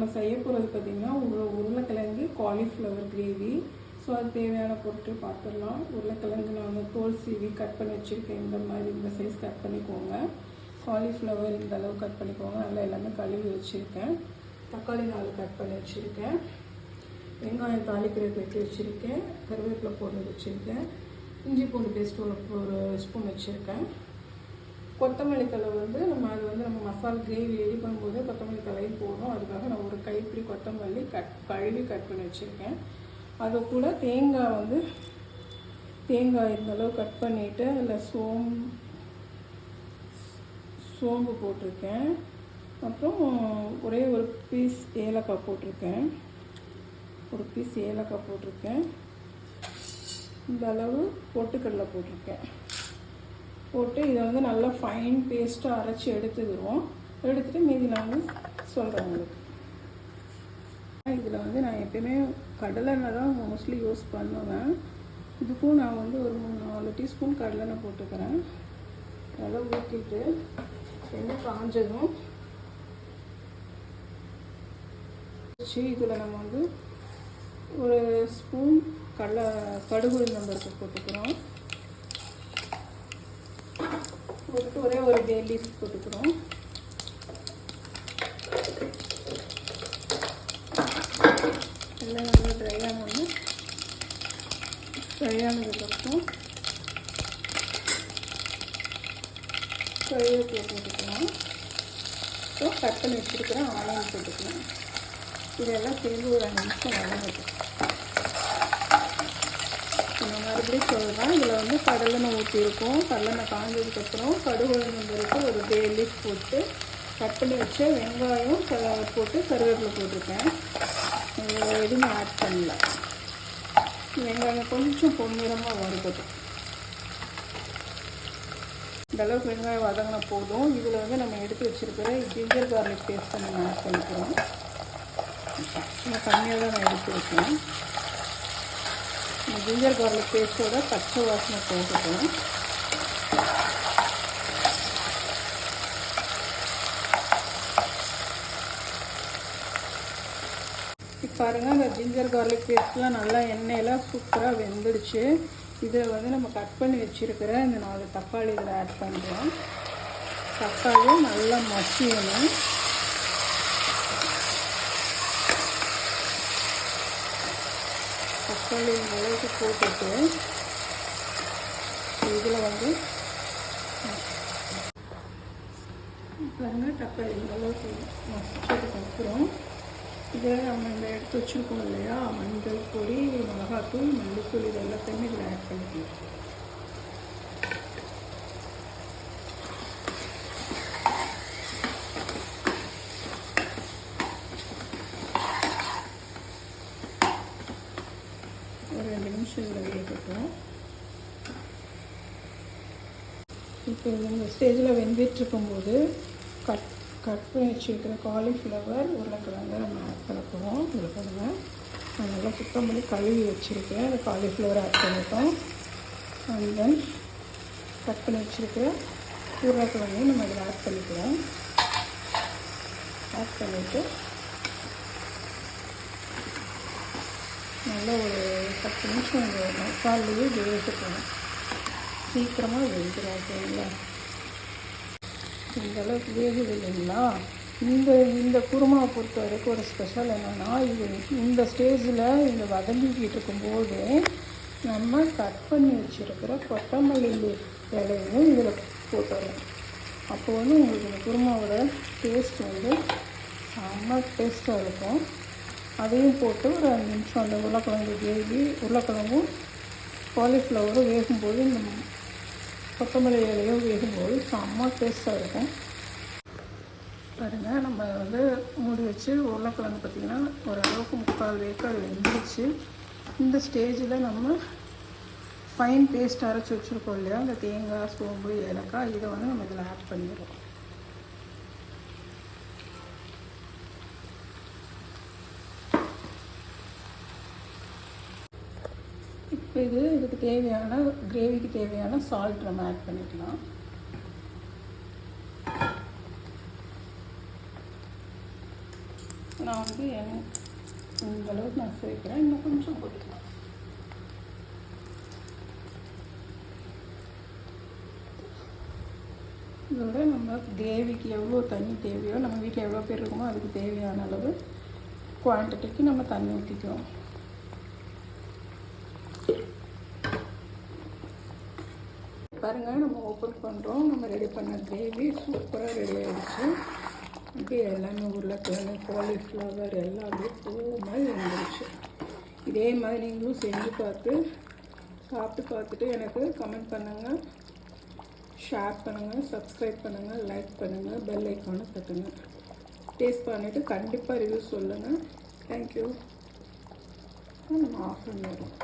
நம்ம செய்ய போகிறது பார்த்திங்கன்னா உருளைக்கிழங்கு காலிஃப்ளவர் கிரேவி. ஸோ அது தேவையான பொருட்கள் பார்த்துடலாம். உருளைக்கிழங்கு நான் வந்து தோல் சீவி கட் பண்ணி வச்சுருக்கேன். இந்த மாதிரி இந்த சைஸ் கட் பண்ணிக்கோங்க. காலிஃப்ளவர் இந்த அளவு கட் பண்ணிக்கோங்க. நல்லா எல்லாமே கழுவி வச்சுருக்கேன். தக்காளி 4 கட் பண்ணி வச்சுருக்கேன். வெங்காயம் தாளிக்கிறதுக்கு வச்சு வச்சுருக்கேன். கருவேப்பிலை போட்டு வச்சுருக்கேன். இஞ்சி பூண்டு பேஸ்ட் ஒரு ஸ்பூன் வச்சுருக்கேன். கொத்தமல்லி தழை வந்து நம்ம மசாலா கிரேவி ரெடி பண்ணும்போது கொத்தமல்லி தலையும் போடும். அதுக்காக நான் ஒரு கைப்பிடி கொத்தமல்லி கழுவி கட் பண்ணி வச்சுருக்கேன். அது கூட தேங்காய் இந்த அளவு கட் பண்ணிவிட்டு அதில் சோம்பு போட்டிருக்கேன். அப்புறம் ஒரே ஒரு பீஸ் ஏலக்காய் போட்டிருக்கேன். இந்த அளவு பொட்டுக்கடலை போட்டிருக்கேன். போட்டு இதை வந்து நல்லா ஃபைன் பேஸ்ட்டாக அரைச்சி எடுத்துக்கிடுவோம். எடுத்துகிட்டு மீதி நான் சொல்கிறேன் உங்களுக்கு. இதில் வந்து நான் எப்பயுமே கடலெண்ணெய் தான் மோஸ்ட்லி யூஸ் பண்ணுவேன். இதுக்கும் நான் வந்து ஒரு 4 டீஸ்பூன் கடலெண்ணெய் போட்டுக்கிறேன். நல்லா ஊற்றிட்டு எண்ணெய் காஞ்சதும் இதில் நம்ம வந்து ஒரு ஸ்பூன் கடுகு உளுந்தம்பருப்பு போட்டுக்கிறோம். போட்டு ஒரே ஒரு பே லீஃப் போட்டுக்கிறோம். எல்லாம் நல்லா ட்ரை ஆனதுக்கப்புறம் கருவேப்பிலை போட்டுக்கலாம். ஸோ கட் பண்ணி வச்சுருக்கிறேன் ஆனியன் போட்டுக்கலாம். இதெல்லாம் சேர்ந்து ஒரு 5 நிமிஷம் வதங்கட்டும். நான் மறுபடியும் சொல்கிறேன். இதில் வந்து கடலெண்ணெய் ஊற்றிருக்கோம். கடலெண்ணெய் காஞ்சதுக்கப்புறம் கடுகு உளுந்தம்பருப்பு ஒரு பே லீஃப் போட்டு கட் பண்ணி வச்ச வெங்காயம் போட்டு கருவேப்பிலை போட்டிருக்கேன். எதுவுமே ஆட் பண்ணல. வெங்காயம் கொஞ்சம் பொன்னிறமாக வறுக்கட்டும். இந்த அளவுக்கு வெங்காயம் வதங்கின போதும். இதில் வந்து நம்ம எடுத்து வச்சுருக்கிற ஜிஞ்சர் கார்லிக் பேஸ்ட்டை நம்ம ஆட் பண்ணிக்கிறோம். கம்மியாக தான் நான் எடுத்து வைக்கிறேன். ஜிஞ்சர் கார்லிக் பேஸ்ட்டோட பச்சை வாசனை போட்டுக்கலாம். இப்போ பாருங்கள், அந்த ஜிஞ்சர் கார்லிக் பேஸ்ட்லாம் நல்லா எண்ணெயெல்லாம் சூப்பராக வெந்துடுச்சு. இதில் வந்து நம்ம கட் பண்ணி வச்சுருக்கிற இந்த 4 தக்காளி இதில் ஆட் பண்ணுறோம். தக்காளி நல்லா மசியணும். தக்காளி இந்த அளவுக்கு போட்டுட்டு இதில் வந்து தக்காளி இந்த அளவுக்கு மசிச்சதுக்கப்புறம் இதில் நம்ம இந்த எடுத்து வச்சுருக்கோம் இல்லையா, மஞ்சள் பொடி, மிளகாத்தூள், மல்லித்தூள், இது எல்லாத்தையுமே இதில் ஆட் பண்ணிக்கலாம். ஒரு 2 நிமிஷம் இதில் வேகட்டும். இப்போ இந்த ஸ்டேஜில் வெந்துட்டுருக்கும்போது கட் பண்ணி வச்சுருக்கிற காலிஃப்ளவர் உருளைக்கிழங்கு நம்ம ஆட் பண்ண போகிறோம். இதில் பண்ணுங்கள். நான் நல்லா சுத்தம் பண்ணி கழுவி வச்சுருக்கேன். அந்த காலிஃப்ளவர் ஆட் பண்ணிட்டோம். அண்ட் தென் கட் பண்ணி வச்சுருக்கிற உருளைக்கிழங்கையும் நம்ம இதில் ஆட் பண்ணிக்கிறோம். ஆட் பண்ணிவிட்டு நல்லா ஒரு 10 நிமிஷம் இந்த மசாலையே வேகணும். சீக்கிரமாக வெந்துடும். ஓகேங்களா? இந்த அளவுக்கு வேகுது இல்லைங்களா? இந்த குருமாவை பொறுத்த வரைக்கும் ஒரு ஸ்பெஷல் என்னென்னா, இந்த ஸ்டேஜில் இந்த வதங்கிக்கிட்டு இருக்கும்போது நம்ம கட் பண்ணி வச்சுருக்கிற கொத்தமல்லி இலையும் இதில் போட்டுடலாம். அப்போ வந்து உங்களுக்கு இந்த குருமாவோட டேஸ்ட் வந்து செம்ம டேஸ்ட்டாக இருக்கும். அதையும் போட்டு ஒரு 5 நிமிஷம் அந்த உருளைக்கிழங்கும் காலிஃப்ளவரும் வேகும்போது இந்த கொத்தமல்லி இலையும் வேகும்போது செம்ம டேஸ்ட்டாக இருக்கும். பாருங்கள், நம்ம வந்து மூடி வச்சு உருளைக்கிழங்கு பார்த்திங்கன்னா ஓரளவுக்கு 3/4 வேக்காடு வெந்துருச்சு. இந்த ஸ்டேஜில் நம்ம ஃபைன் பேஸ்ட் அரைச்சி வச்சுருக்கோம் இல்லையா, அந்த தேங்காய், சோம்பு, ஏலக்காய், இதை வந்து நம்ம இதில் ஆட் பண்ணிடுறோம். இப்போ இதுக்கு தேவையான கிரேவிக்கு தேவையான சால்ட் நம்ம ஆட் பண்ணிக்கலாம். நான் வந்து இந்த அளவுக்கு நான் சேர்க்குறேன். இன்னும் கொஞ்சம் போட்டுக்கலாம். இதோட நம்ம கிரேவிக்கு எவ்வளோ தண்ணி தேவையோ, நம்ம வீட்டில் எவ்வளோ பேர் இருக்குமோ அதுக்கு தேவையான அளவு குவான்டிட்டிக்கு நம்ம தண்ணி ஊற்றிக்கிறோம். பாருங்கள், நம்ம ஓப்பன் பண்ணுறோம். நம்ம ரெடி பண்ண கிரேவி சூப்பராக ரெடி ஆகிடுச்சு. அப்படியே எல்லாமே உருளைக்கிழங்கு, காலிஃப்ளவர் எல்லாமே பூ மாதிரி வந்துடுச்சு. இதே மாதிரி நீங்களும் செஞ்சு பார்த்து சாப்பிட்டு பார்த்துட்டு எனக்கு கமெண்ட் பண்ணுங்கள், ஷேர் பண்ணுங்கள், சப்ஸ்கிரைப் பண்ணுங்கள், லைக் பண்ணுங்கள், பெல் ஐக்கானை தட்டுங்க. டேஸ்ட் பண்ணிவிட்டு கண்டிப்பாக ரிவ்யூ சொல்லுங்கள். தேங்க்யூ. நம்ம ஆஃப் பண்ணிடுறோம்.